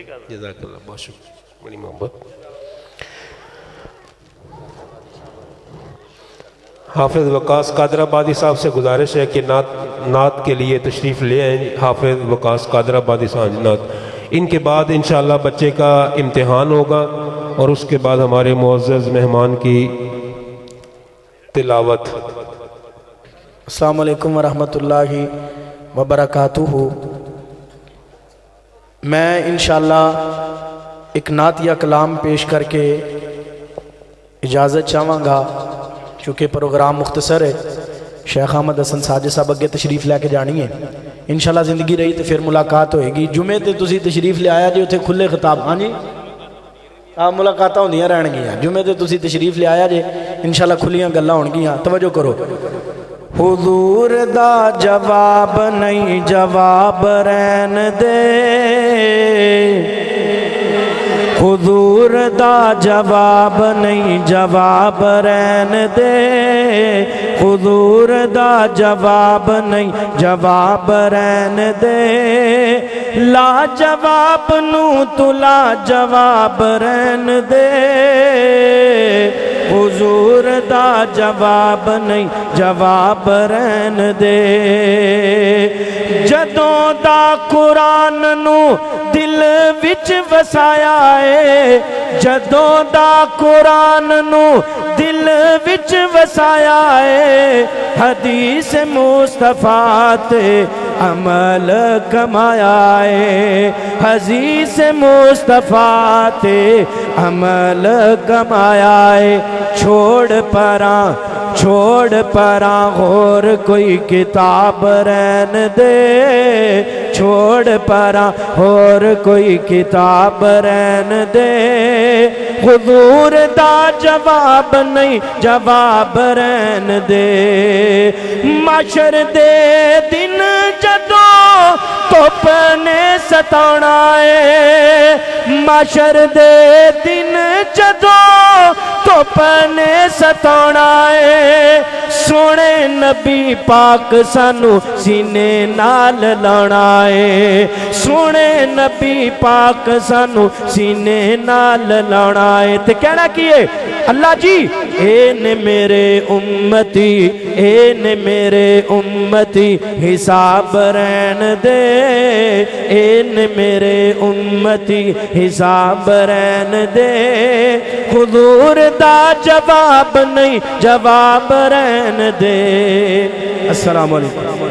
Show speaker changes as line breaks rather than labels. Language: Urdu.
جزاک اللہ، بہت شکریہ، بڑی محبت۔ حافظ وقاص قادر آبادی صاحب سے گزارش ہے کہ نعت کے لیے تشریف لے آئیں۔ حافظ وقاص قادر آبادی صاحب نعت، ان کے بعد انشاءاللہ بچے کا امتحان ہوگا اور اس کے بعد ہمارے معزز مہمان کی تلاوت۔
السلام علیکم ورحمۃ اللہ وبرکاتہ۔ میں انشاءاللہ ایک نعت یا کلام پیش کر کے اجازت چاہوں گا، چونکہ پروگرام مختصر ہے۔ شیخ احمد حسن ساجد صاحب اگے تشریف لے کے جانی ہے، انشاءاللہ زندگی رہی تو پھر ملاقات ہوئے گی۔ جمعے تے تسی تشریف لے آیا جی، اتنے کھلے خطاب، ہاں جی ملاقات ہوندیاں رہن گیاں۔ جمعے تے تسی تشریف لے آیا جی، انشاءاللہ کھلیاں گلاں ہون گیاں۔ توجہ کرو۔ حضور دا جواب نہیں جواب رہن دے، حضور دا جواب نہیں جواب رہن دے، حضور دا جواب نہیں جواب رہن دے، لا جواب نو تو لا جواب رہن دے، حضور دا جواب نہیں جواب رہن دے۔ جدوں دا قرآن نو دل وچ وسایا ہے، جدوں دا قرآن نو دل وچ وسایا ہے، حدیث مصطفیٰ تے عمل کمایا ہے، حدیث مصطفیٰ تے عمل کمایا ہے۔ چھوڑ پراں اور کوئی کتاب رہن دے، چھوڑ پراں اور کوئی کتاب رہن دے، حضور دا جواب نہیں جواب رہن دے۔ معاشر دے دن جدوں دھوپ نے ستانا ہے، معاشر دے دن جدوں دھوپ نے ستانا ہے، سونے نبی پاک سانو سینے نال لانا ہے، سونے نبی پاک سانو سینے نال لانا ہے۔ تے کہنا کیے اللہ جی، اے نے میرے امتی، اے نے میرے امتی حساب رہن دے، اے نے میرے امتی حساب رہن دے، حضور دا جواب نہیں جواب رہن دے۔ السلام علیکم۔